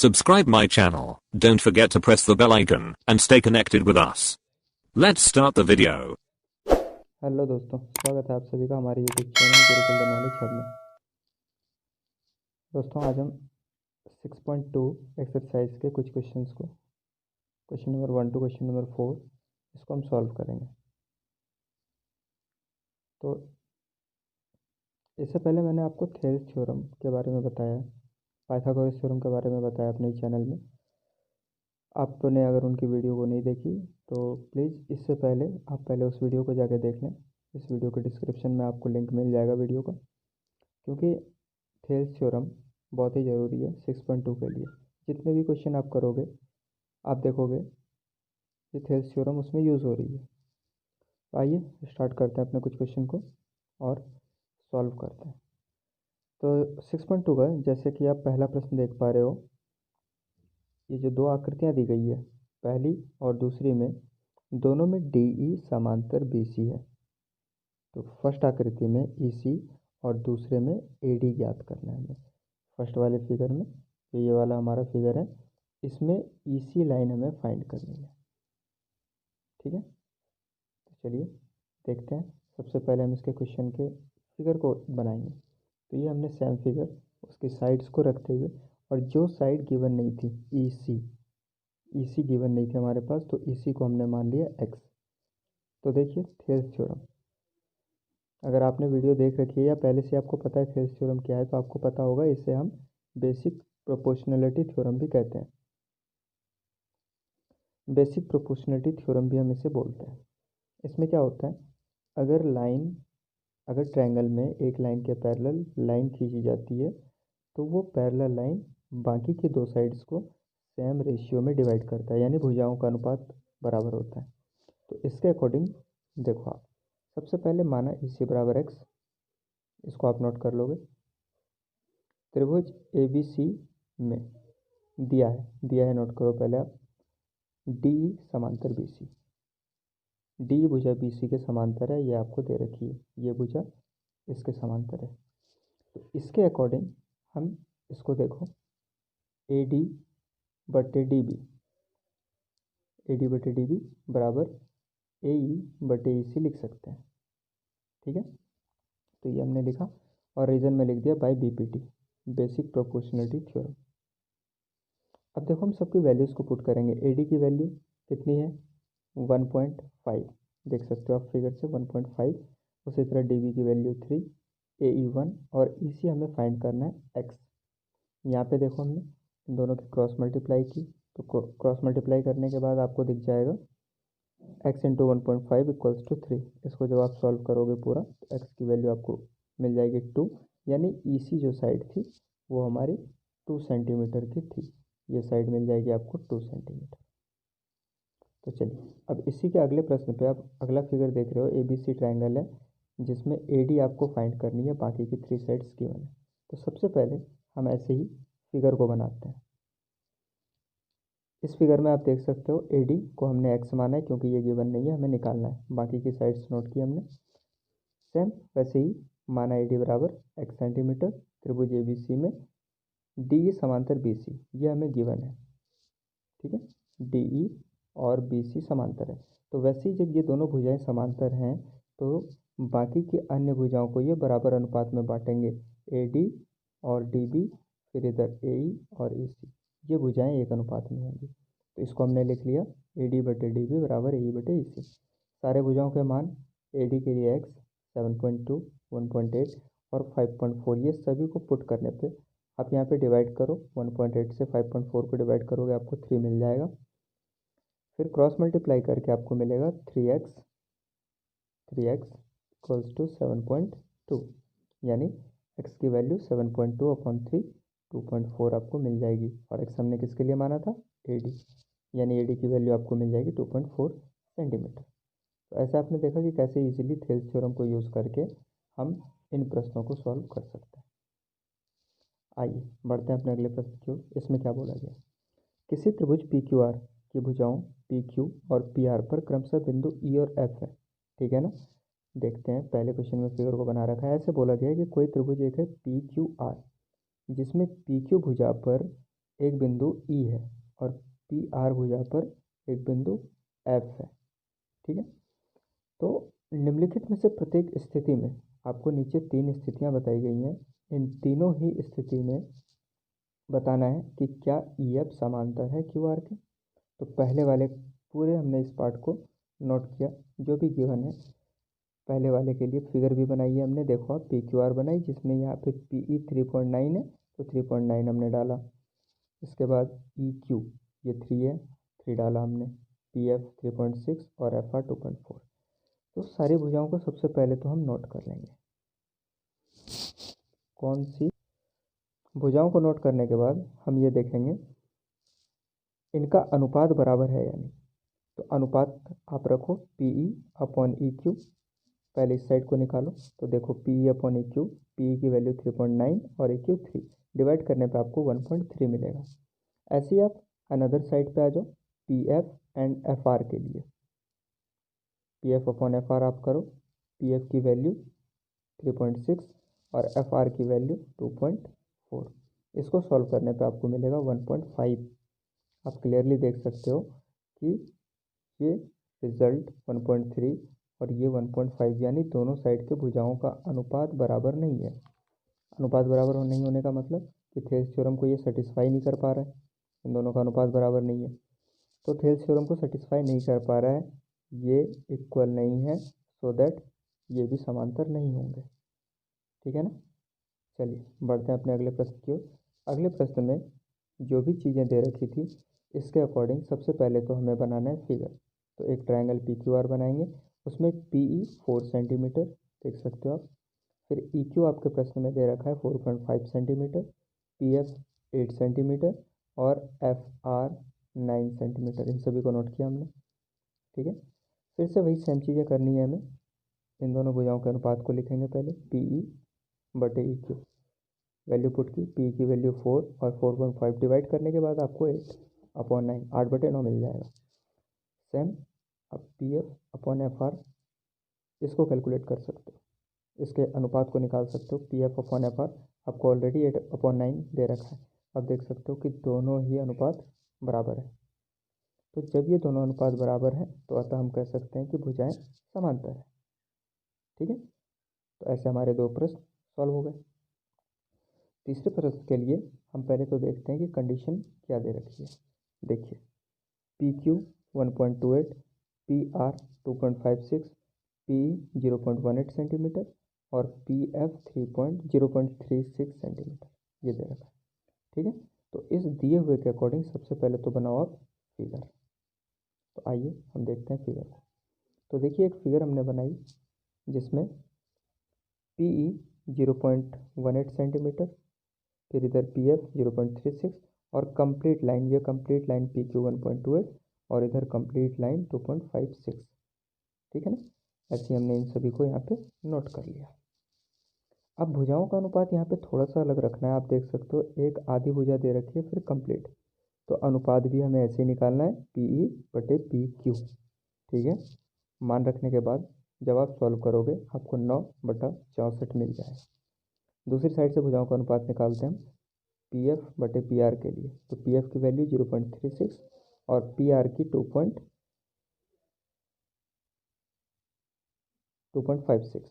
Subscribe my channel. Don't forget to press the bell icon and stay connected with us. Let's start the video. Hello दोस्तों, स्वागत है आप सभी का हमारे YouTube channel Gurukul the knowledge hub में। दोस्तों आज हम 6.2 एक्सरसाइज के कुछ क्वेश्चंस को, question number 1 to question number 4, इसको हम सॉल्व करेंगे। तो इससे पहले मैंने आपको थेल्स थ्योरम के बारे में बताया, पाइथागोरस थ्योरम के बारे में बताया अपने चैनल में। आपने अगर उनकी वीडियो को नहीं देखी तो प्लीज़ इससे पहले आप पहले उस वीडियो को जाके देख लें। इस वीडियो के डिस्क्रिप्शन में आपको लिंक मिल जाएगा वीडियो का, क्योंकि थेल्स थ्योरम बहुत ही ज़रूरी है 6.2 के लिए। जितने भी क्वेश्चन आप करोगे आप देखोगे कि थेल्स थ्योरम उसमें यूज़ हो रही है। तो आइए स्टार्ट करते हैं अपने कुछ क्वेश्चन को और सॉल्व करते हैं। तो 6.2 का जैसे कि आप पहला प्रश्न देख पा रहे हो, ये जो दो आकृतियाँ दी गई है, पहली और दूसरी में, दोनों में DE समांतर BC है। तो फर्स्ट आकृति में EC और दूसरे में AD ज्ञात करना है हमें। फर्स्ट वाले फिगर में जो ये वाला हमारा फिगर है, इसमें EC लाइन हमें फाइंड करनी है। ठीक है, तो चलिए देखते हैं। सबसे पहले हम इसके क्वेश्चन के फिगर को बनाएंगे। तो ये हमने सेम फिगर उसकी साइड्स को रखते हुए, और जो साइड गिवन नहीं थी EC गिवन नहीं थी हमारे पास, तो EC को हमने मान लिया X। तो देखिए थेल्स थ्योरम, अगर आपने वीडियो देख रखी है या पहले से आपको पता है थेल्स थ्योरम क्या है, तो आपको पता होगा इसे हम बेसिक प्रोपोर्शनलिटी थ्योरम भी कहते हैं। बेसिक प्रोपोर्शनलिटी थ्योरम भी हम इसे बोलते हैं। इसमें क्या होता है, अगर ट्रायंगल में एक लाइन के पैरेलल लाइन खींची जाती है, तो वो पैरेलल लाइन बाकी की दो साइड्स को सेम रेशियो में डिवाइड करता है, यानी भुजाओं का अनुपात बराबर होता है। तो इसके अकॉर्डिंग देखो, आप सबसे पहले माना EC बराबर X, इसको आप नोट कर लोगे। त्रिभुज ABC में दिया है नोट करो पहले आप, DE समांतर BC, D भुजा BC के समांतर है, ये आपको दे रखी है, ये भुजा इसके समांतर है। तो इसके अकॉर्डिंग हम इसको देखो, AD बटे DB बराबर AE बटे EC लिख सकते हैं। ठीक है, तो ये हमने लिखा और रीजन में लिख दिया by BPT, basic proportionality theorem. अब देखो हम सबकी वैल्यूज़ को पुट करेंगे। AD की वैल्यू कितनी है, 1.5, देख सकते हो आप फिगर से 1.5। उसी तरह DB की वैल्यू 3, AE 1 और EC हमें फाइंड करना है X। यहाँ पे देखो हमने इन दोनों की क्रॉस मल्टीप्लाई की, तो क्रॉस मल्टीप्लाई करने के बाद आपको दिख जाएगा x इंटू 1.5 इक्वल्स टू 3। इसको जब आप सॉल्व करोगे पूरा, तो x की वैल्यू आपको मिल जाएगी 2, यानी EC जो साइड थी वो हमारी 2 सेंटीमीटर की थी। ये साइड मिल जाएगी आपको 2 सेंटीमीटर। तो चलिए अब इसी के अगले प्रश्न पे आप अगला फिगर देख रहे हो, ABC ट्रायंगल है जिसमें AD आपको फाइंड करनी है, बाकी की 3 साइड्स गिवन है। तो सबसे पहले हम ऐसे ही फिगर को बनाते हैं। इस फिगर में आप देख सकते हो AD को हमने X माना है, क्योंकि ये गिवन नहीं है, हमें निकालना है। बाकी की साइड्स नोट की हमने, सेम वैसे ही माना AD बराबर X सेंटीमीटर। त्रिभुज ABC में DE समांतर BC, ये हमें गिवन है। ठीक है, DE और BC समांतर है। तो वैसे ही जब ये दोनों भुजाएं समांतर हैं, तो बाकी की अन्य भुजाओं को ये बराबर अनुपात में बांटेंगे, AD और DB, फिर इधर AE और EC, ये भुजाएं एक अनुपात में होंगी। तो इसको हमने लिख लिया AD बटे DB बराबर AE बटे EC। सारे भुजाओं के मान, AD के लिए X 7.2, 1.8 और 5.4, ये सभी को पुट करने पे आप यहाँ पे डिवाइड करो, 1.8 से 5.4 को डिवाइड करोगे आपको 3 मिल जाएगा। फिर क्रॉस मल्टीप्लाई करके आपको मिलेगा 3x इक्वल्स टू 7.2, यानी x की वैल्यू 7.2 अपॉन 3, 2.4 आपको मिल जाएगी। और x हमने किसके लिए माना था, AD, यानी AD की वैल्यू आपको मिल जाएगी 2.4 सेंटीमीटर। तो ऐसा आपने देखा कि कैसे इजीली थेल्स थ्योरम को यूज़ करके हम इन प्रश्नों को सॉल्व कर सकते हैं। आइए बढ़ते हैं अपने अगले प्रश्न की ओर। इसमें क्या बोला गया, किसी त्रिभुज PQR की भुजाओं PQ और PR पर क्रमशः बिंदु E और F है। ठीक है ना, देखते हैं। पहले क्वेश्चन में फिगर को बना रखा है, ऐसे बोला गया है कि कोई त्रिभुज एक है PQR, जिसमें PQ भुजा पर एक बिंदु ई है और पी आर भुजा पर एक बिंदु एफ है। ठीक है, तो निम्नलिखित में से प्रत्येक स्थिति में आपको नीचे 3 स्थितियां बताई गई हैं। इन तीनों ही स्थिति में बताना है कि क्या ई एफ समांतर है क्यू आर के। तो पहले वाले पूरे हमने इस पार्ट को नोट किया, जो भी गिवन है। पहले वाले के लिए फिगर भी बनाई है हमने, देखो आप, पी क्यू आर बनाई, जिसमें यहाँ पे पी ई 3.9 है तो 3.9 हमने डाला। इसके बाद ई क्यू ये 3 है, 3 डाला हमने। पी एफ 3.6 और एफ आर 2.4। तो सारी भुजाओं को सबसे पहले तो हम नोट कर लेंगे। कौन सी भुजाओं को नोट करने के बाद हम ये देखेंगे इनका अनुपात बराबर है या नहीं। तो अनुपात आप रखो P E upon E Q. पहले इस साइड को निकालो तो देखो P E upon E Q, P E की वैल्यू 3.9 और ई क्यू 3, डिवाइड करने पे आपको 1.3 मिलेगा। ऐसे ही आप अनदर साइड पे आ जाओ, P F and F R के लिए। P F upon F R आप करो, पी एफ की वैल्यू 3.6 और एफ आर की वैल्यू 2.4। इसको सॉल्व करने पे आपको मिलेगा 1.5। आप क्लियरली देख सकते हो कि ये रिजल्ट 1.3 और ये 1.5, यानी दोनों साइड के भुजाओं का अनुपात बराबर नहीं है। अनुपात बराबर नहीं होने का मतलब कि थेल्स थ्योरम को ये सेटिस्फाई नहीं कर पा रहा है, इन दोनों का अनुपात बराबर नहीं है। तो थेल्स थ्योरम को सेटिस्फाई नहीं कर पा रहा है, ये इक्वल नहीं है, सो दैट ये भी समांतर नहीं होंगे। ठीक है ना। चलिए बढ़ते हैं अपने अगले प्रश्न की ओर। अगले प्रश्न में जो भी चीज़ें दे रखी थी इसके अकॉर्डिंग सबसे पहले तो हमें बनाना है फिगर। तो एक ट्रायंगल पी क्यू आर बनाएंगे, उसमें पी ई 4 सेंटीमीटर देख सकते हो आप। फिर ई क्यू आपके प्रश्न में दे रखा है 4.5 सेंटीमीटर, पी एफ 8 सेंटीमीटर और एफ आर 9 सेंटीमीटर। इन सभी को नोट किया हमने। ठीक है, फिर से वही सेम चीज़ें करनी है हमें। इन दोनों भुजाओं के अनुपात को लिखेंगे पहले, पी ई बटे ई क्यू। वैल्यू पुट की, पी की वैल्यू 4 और 4.5 डिवाइड करने के बाद आपको 8 अपॉन 9, 8/9 मिल जाएगा। सेम अब P F upon F R इसको कैलकुलेट कर सकते हो, इसके अनुपात को निकाल सकते हो। P F upon F R आपको ऑलरेडी 8/9 दे रखा है। अब देख सकते हो कि दोनों ही अनुपात बराबर है। तो जब ये दोनों अनुपात बराबर हैं तो अतः हम कह सकते हैं कि भुजाएं समांतर है। ठीक है, तो ऐसे हमारे 2 प्रश्न सॉल्व हो गए। तीसरे प्रश्न के लिए हम पहले तो देखते हैं कि कंडीशन क्या दे रखी है। देखिए, P Q 1.28, P R 2.56, P 0.18 centimetre और पी एफ 0.36 सेंटीमीटर ये दे रखा है। ठीक है, तो इस दिए हुए के अकॉर्डिंग सबसे पहले तो बनाओ आप फिगर। तो आइए हम देखते हैं फिगर को। तो देखिए, एक फिगर हमने बनाई जिसमें पी ई 0.18 सेंटीमीटर, फिर इधर पी एफ 0.36 और कंप्लीट लाइन, ये कंप्लीट लाइन पी क्यू 1.28 और इधर कंप्लीट लाइन 2.56। ठीक है ना, ऐसे हमने इन सभी को यहाँ पे नोट कर लिया। अब भुजाओं का अनुपात यहाँ पे थोड़ा सा अलग रखना है। आप देख सकते हो एक आधी भुजा दे रखी है, फिर कंप्लीट, तो अनुपात भी हमें ऐसे ही निकालना है, पी ई बटे पी क्यू। ठीक है, मान रखने के बाद जब आप सॉल्व करोगे आपको 9/64 मिल जाएगा। दूसरी साइड से भुजाओं का अनुपात निकालते हैं हम पी एफ बटे पी आर के लिए। तो पी एफ की वैल्यू 0.36 और पी आर की 2.56।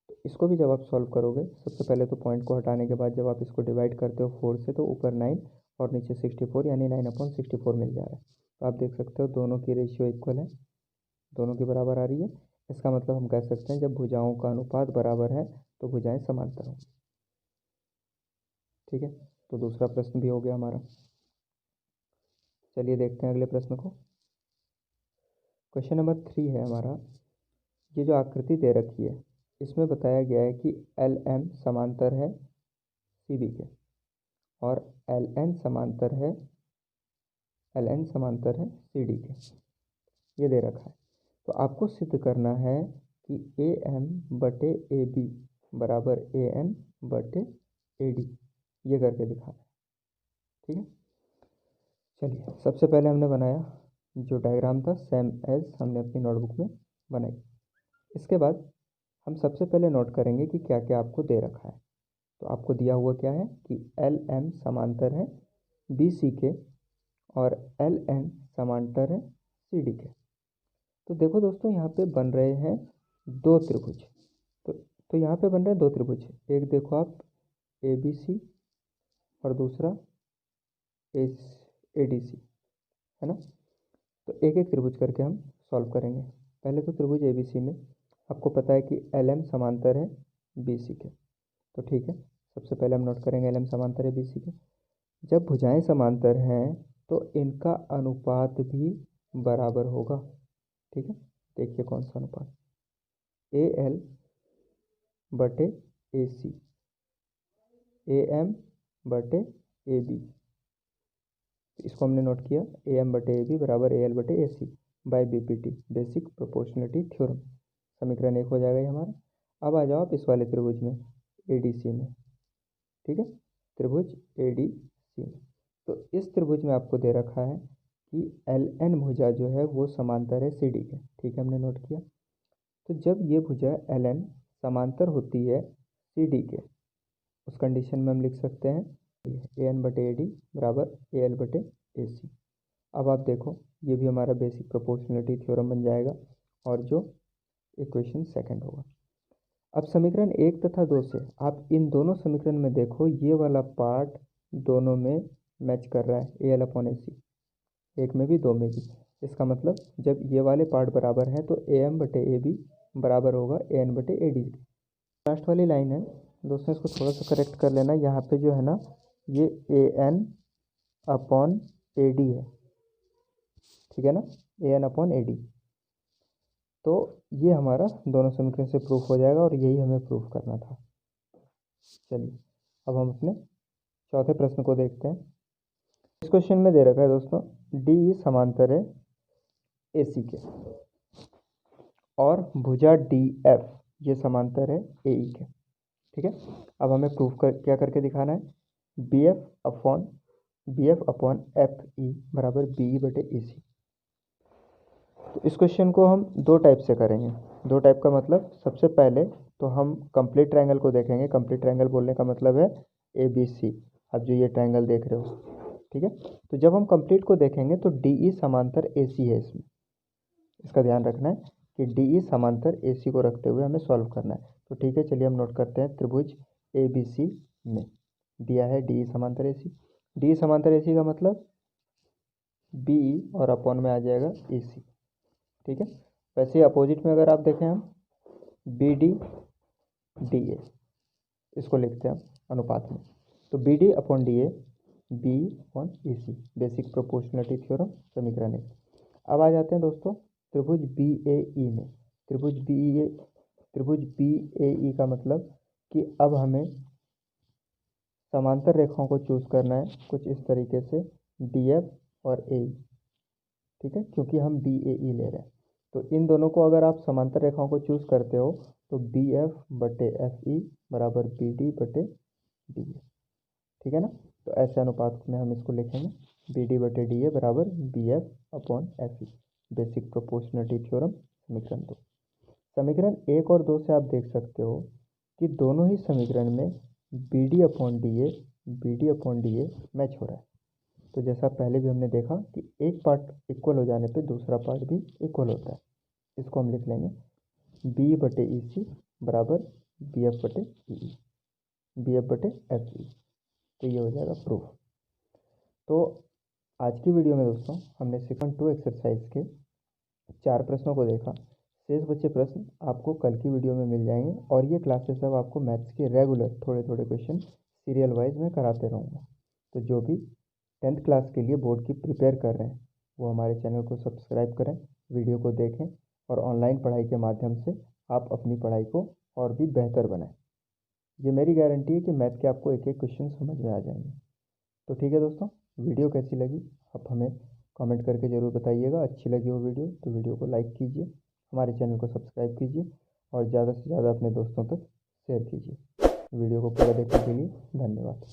तो इसको भी जब आप सॉल्व करोगे, सबसे पहले तो पॉइंट को हटाने के बाद जब आप इसको डिवाइड करते हो 4 से, तो ऊपर 9 और नीचे 64, यानी 9/64 मिल जा रहा है। तो आप देख सकते हो दोनों की रेशियो इक्वल है, दोनों की बराबर आ रही है। इसका मतलब हम कह सकते हैं जब भुजाओं का अनुपात बराबर है तो भुजाएं समांतर होंगी। ठीक है, तो दूसरा प्रश्न भी हो गया हमारा। चलिए देखते हैं अगले प्रश्न को। क्वेश्चन नंबर 3 है हमारा। ये जो आकृति दे रखी है इसमें बताया गया है कि एल एम समांतर है सी बी के और एल एन समांतर है सी डी के, ये दे रखा है। तो आपको सिद्ध करना है कि ए एम बटे ए बी बराबर ए एन बटे ए डी, ये करके दिखाना है। ठीक है, चलिए सबसे पहले हमने बनाया जो डायग्राम था सेम एज हमने अपनी नोटबुक में बनाई। इसके बाद हम सबसे पहले नोट करेंगे कि क्या क्या आपको दे रखा है। तो आपको दिया हुआ क्या है कि एल एम समांतर है बी सी के और एल एन समांतर है सी डी के। तो देखो दोस्तों, यहाँ पे बन रहे हैं दो त्रिभुज। तो यहाँ पे बन रहे हैं दो त्रिभुज। एक देखो आप ए बी सी और दूसरा ए डी सी, है ना। तो एक एक त्रिभुज करके हम सॉल्व करेंगे। पहले तो त्रिभुज ए बी सी में आपको पता है कि एल एम समांतर है बी सी के। तो ठीक है, सबसे पहले हम नोट करेंगे एल एम समांतर है बी सी के। जब भुजाएं समांतर हैं तो इनका अनुपात भी बराबर होगा। ठीक है, देखिए कौन सा अनुपात, ए एल बटे ए सी, ए एम बटे ए बी। इसको हमने नोट किया, ए एम बटे ए बी बराबर ए एल बटे A C by B P T, basic proportionality theorem. समीकरण 1 हो जाएगा ये हमारा। अब आ जाओ आप इस वाले त्रिभुज में, ए डी सी में। ठीक है, त्रिभुज ए डी सी। तो इस त्रिभुज में आपको दे रखा है कि एल एन भुजा जो है वो समांतर है सी डी के। ठीक है, हमने नोट किया। तो जब ये भुजा एल एन समांतर होती है सी डी के, उस कंडीशन में हम लिख सकते हैं ए एन बटे ए डी बराबर ए एल बटे ए सी। अब आप देखो, ये भी हमारा बेसिक प्रोपोर्शनलिटी थ्योरम बन जाएगा और जो इक्वेशन सेकंड होगा। अब समीकरण 1 तथा 2 से आप इन दोनों समीकरण में देखो, ये वाला पार्ट दोनों में मैच कर रहा है, ए एल अपॉन ए सी, एक में भी दो में भी। इसका मतलब जब ये वाले पार्ट बराबर हैं तो ए एम बटे ए बी बराबर होगा ए एन बटे ए डी। लास्ट वाली लाइन है दोस्तों, इसको थोड़ा सा करेक्ट कर लेना। यहाँ पे जो है ना, ये A N upon A D है, ठीक है ना, A N upon A D. तो ये हमारा दोनों समीकरण से प्रूफ हो जाएगा और यही हमें प्रूफ करना था। चलिए अब हम अपने चौथे प्रश्न को देखते हैं। इस क्वेश्चन में दे रखा है दोस्तों, डी समांतर है ए सी के और भुजा डी एफ ये समांतर है ए ई के। ठीक है, अब हमें प्रूफ क्या करके दिखाना है, B F upon F E बराबर बी ई बटे ए सी। तो इस क्वेश्चन को हम दो टाइप से करेंगे। दो टाइप का मतलब, सबसे पहले तो हम कंप्लीट ट्रायंगल को देखेंगे। कंप्लीट ट्रायंगल बोलने का मतलब है ए बी सी, अब जो ये ट्रायंगल देख रहे हो। ठीक है, तो जब हम कंप्लीट को देखेंगे तो डी ई समांतर ए सी है। इसमें इसका ध्यान रखना है कि डी ई समांतर ए सी को रखते हुए हमें सॉल्व करना है। तो ठीक है, चलिए हम नोट करते हैं। त्रिभुज ए बी सी में दिया है डी ई समांतर ए सी। डी ई समांतर ए सी का मतलब बी ई और अपॉन में आ जाएगा ए सी। ठीक है, वैसे अपोजिट में अगर आप देखें हम बी डी डी ए, इसको लिखते हैं हम अनुपात में। तो B D upon D A B upon A C, basic proportionality theorem, समीकरण 1। अब आ जाते हैं दोस्तों त्रिभुज बी ए ई में। त्रिभुज बी ए ई का मतलब कि अब हमें समांतर रेखाओं को चूज करना है कुछ इस तरीके से, डी एफ और ए ई। ठीक है, क्योंकि हम बी ए ई ले रहे हैं। तो इन दोनों को अगर आप समांतर रेखाओं को चूज करते हो तो बी एफ बटे एफ ई बराबर बी डी बटे डी ए। ठीक है ना, तो ऐसे अनुपात में हम इसको लिखेंगे, बी डी बटे डी ए बराबर B F upon F E, basic proportionality theorem, समीकरण 2। समीकरण 1 और 2 से आप देख सकते हो कि दोनों ही समीकरण में B D upon D A match हो रहा है। तो जैसा पहले भी हमने देखा कि एक पार्ट इक्वल हो जाने पे दूसरा पार्ट भी इक्वल होता है। इसको हम लिख लेंगे बी बटे ई सी बराबर बी एफ बटे ई, बी एफ बटे एफ ई। तो ये हो जाएगा प्रूफ। तो आज की वीडियो में दोस्तों हमने सेकंड 2 एक्सरसाइज के 4 प्रश्नों को देखा। शेष बचे प्रश्न आपको कल की वीडियो में मिल जाएंगे और ये क्लासेस अब आपको मैथ्स के रेगुलर थोड़े थोड़े क्वेश्चन सीरियल वाइज में कराते रहूँगा। तो जो भी 10th क्लास के लिए बोर्ड की प्रिपेयर कर रहे हैं वो हमारे चैनल को सब्सक्राइब करें, वीडियो को देखें और ऑनलाइन पढ़ाई के माध्यम से आप अपनी पढ़ाई को और भी बेहतर बनाएं। ये मेरी गारंटी है कि मैथ के आपको एक एक क्वेश्चन समझ में आ जाएंगे। तो ठीक है दोस्तों, वीडियो कैसी लगी आप हमें कमेंट करके ज़रूर बताइएगा। अच्छी लगी हो वीडियो तो वीडियो को लाइक कीजिए, हमारे चैनल को सब्सक्राइब कीजिए और ज़्यादा से ज़्यादा अपने दोस्तों तक शेयर कीजिए। वीडियो को पूरा देखने के लिए धन्यवाद।